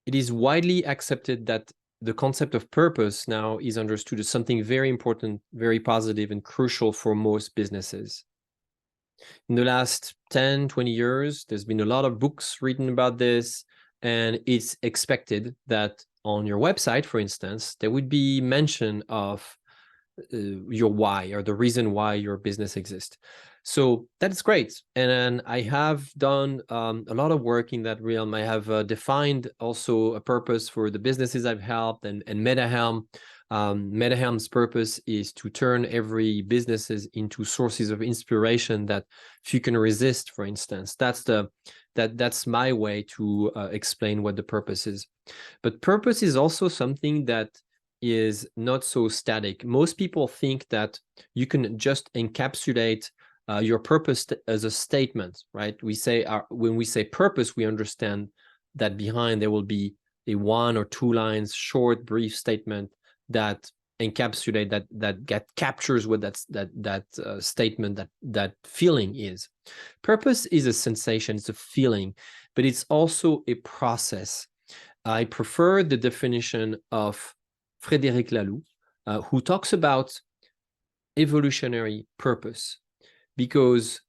it is widely accepted that the concept of purpose now is understood as something very important, very positive, and crucial for most businesses. In the last 10, 20 years, there's been a lot of books written about this, and it's expected that on your website, for instance, there would be mention of your why, or the reason why your business exists. So that's great. And then I have done a lot of work in that realm. I have defined also a purpose for the businesses I've helped, and MetaHelm. MetaHelm's purpose is to turn every businesses into sources of inspiration that few can resist, for instance. That's my way to explain what the purpose is. But purpose is also something that is not so static. Most people think that you can just encapsulate your purpose as a statement, right? We say when we say purpose, we understand that behind there will be a 1 or 2 lines short, brief statement that encapsulate that captures what that statement, that feeling is. Purpose is a sensation, it's a feeling, but it's also a process. I prefer the definition of Frédéric Laloux, who talks about evolutionary purpose, because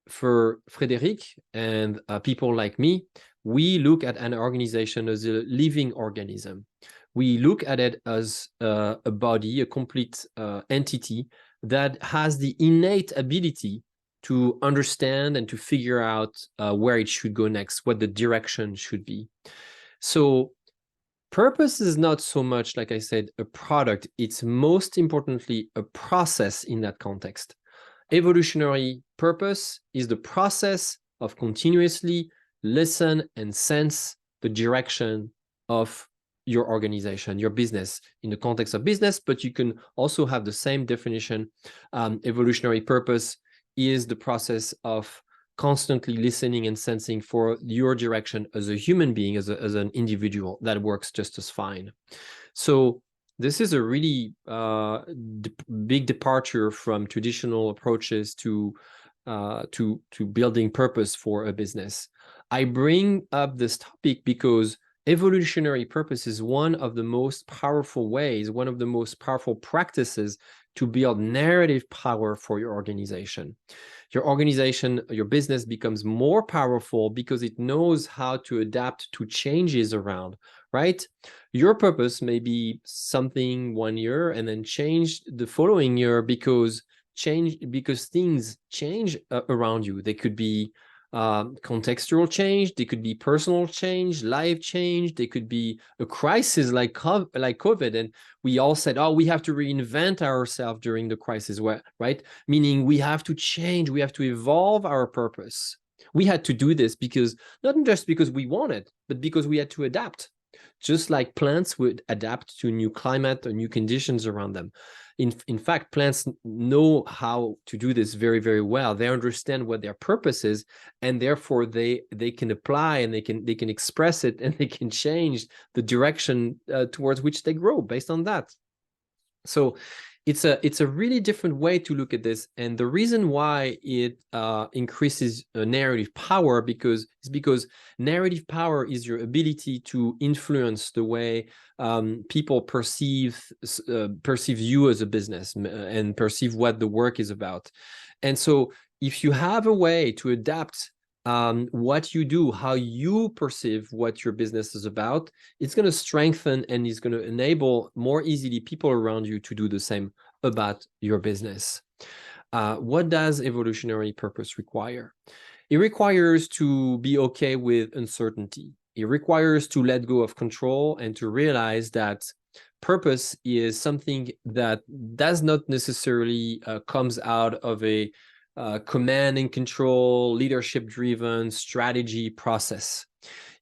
for Frédéric and people like me, we look at an organization as a living organism. We look at it as a body, a complete entity that has the innate ability to understand and to figure out where it should go next, what the direction should be. So purpose is not so much, like I said, a product. It's most importantly a process in that context. Evolutionary purpose is the process of continuously listen and sense the direction of your organization, your business, in the context of business, but you can also have the same definition. Evolutionary purpose is the process of constantly listening and sensing for your direction as a human being, as an individual. That works just as fine. So this is a really big departure from traditional approaches to building purpose for a business. I bring up this topic because evolutionary purpose is one of the most powerful ways, one of the most powerful practices to build narrative power for your organization. Your organization, your business becomes more powerful because it knows how to adapt to changes around, right? Your purpose may be something one year and then change the following year because things change around you. They could be contextual change, they could be personal change, life change, they could be a crisis like COVID, and we all said, oh, we have to reinvent ourselves during the crisis, right? Meaning we have to change, we have to evolve our purpose. We had to do this because, not just because we wanted, but because we had to adapt. Just like plants would adapt to new climate or new conditions around them. In fact, plants know how to do this very, very well. They understand what their purpose is, and therefore they can apply, and they can express it, and they can change the direction towards which they grow based on that. So it's a really different way to look at this, and the reason why it increases narrative power is because narrative power is your ability to influence the way people perceive you as a business and perceive what the work is about. And so if you have a way to adapt what you do, how you perceive what your business is about, it's going to strengthen and it's going to enable more easily people around you to do the same about your business. What does evolutionary purpose require? It requires to be okay with uncertainty. It requires to let go of control and to realize that purpose is something that does not necessarily comes out of a command and control, leadership-driven strategy process.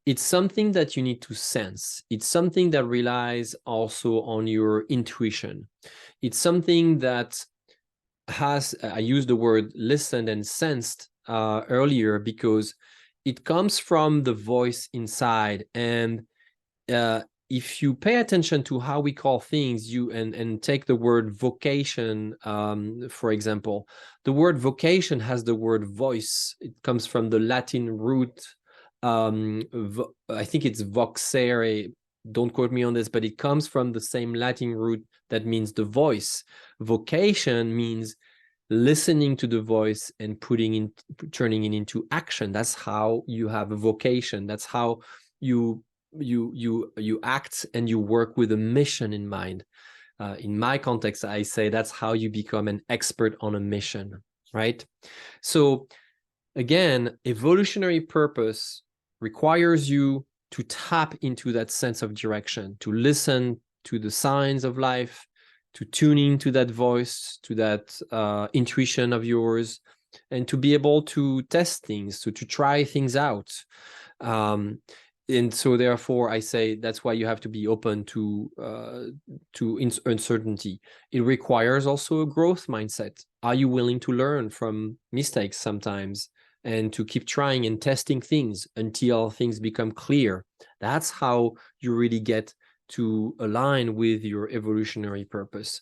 It's something that you need to sense. It's something that relies also on your intuition. It's something that has, I used the word listened and sensed earlier, because it comes from the voice inside. And if you pay attention to how we call things, and take the word vocation, for example, the word vocation has the word voice. It comes from the Latin root I think it's voxere, don't quote me on this, but it comes from the same Latin root that means the voice. Vocation means listening to the voice and turning it into action. That's how you have a vocation. That's how you act and you work with a mission in mind. In my context, I say that's how you become an expert on a mission, right? So again, evolutionary purpose requires you to tap into that sense of direction, to listen to the signs of life, to tune into that voice, to that intuition of yours, and to be able to test things, to try things out. And so therefore I say that's why you have to be open to uncertainty. It requires also a growth mindset. Are you willing to learn from mistakes sometimes and to keep trying and testing things until things become clear? That's how you really get to align with your evolutionary purpose.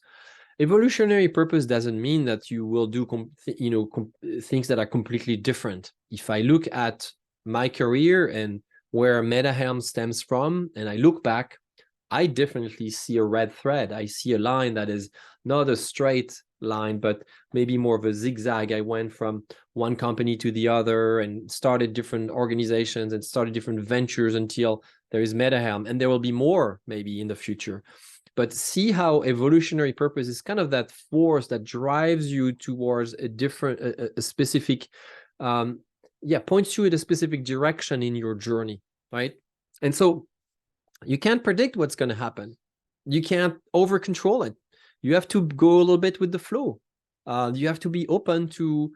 Evolutionary purpose doesn't mean that you will do things that are completely different. If I look at my career and where MetaHelm stems from, and I look back, I definitely see a red thread. I see a line that is not a straight line, but maybe more of a zigzag. I went from one company to the other and started different organizations and started different ventures until there is MetaHelm, and there will be more maybe in the future. But see how evolutionary purpose is kind of that force that drives you towards a different, a specific, points you in a specific direction in your journey, right? And so you can't predict what's going to happen. You can't over control it. You have to go a little bit with the flow. You have to be open to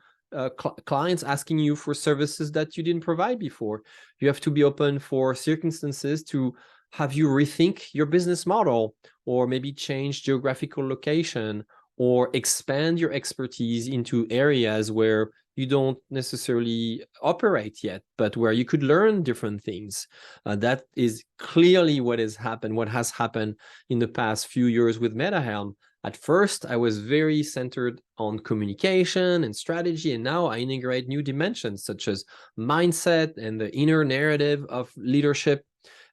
clients asking you for services that you didn't provide before. You have to be open for circumstances to have you rethink your business model, or maybe change geographical location, or expand your expertise into areas where you don't necessarily operate yet, but where you could learn different things. That is clearly what has happened in the past few years with MetaHelm. At first, I was very centered on communication and strategy, and now I integrate new dimensions such as mindset and the inner narrative of leadership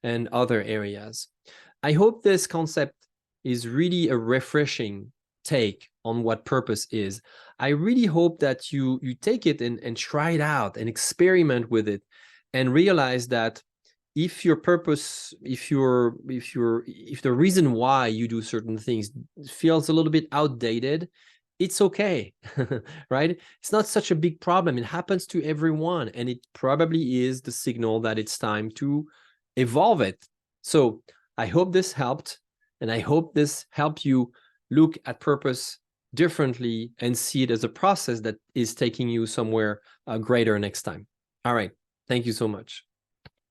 and other areas. I hope this concept is really a refreshing take on what purpose is. I really hope that you take it and try it out and experiment with it, and realize that if your purpose, if the reason why you do certain things feels a little bit outdated, it's okay, right? It's not such a big problem. It happens to everyone, and it probably is the signal that it's time to evolve it. So I hope this helped, and I hope this helped you look at purpose differently and see it as a process that is taking you somewhere greater next time. All right. Thank you so much.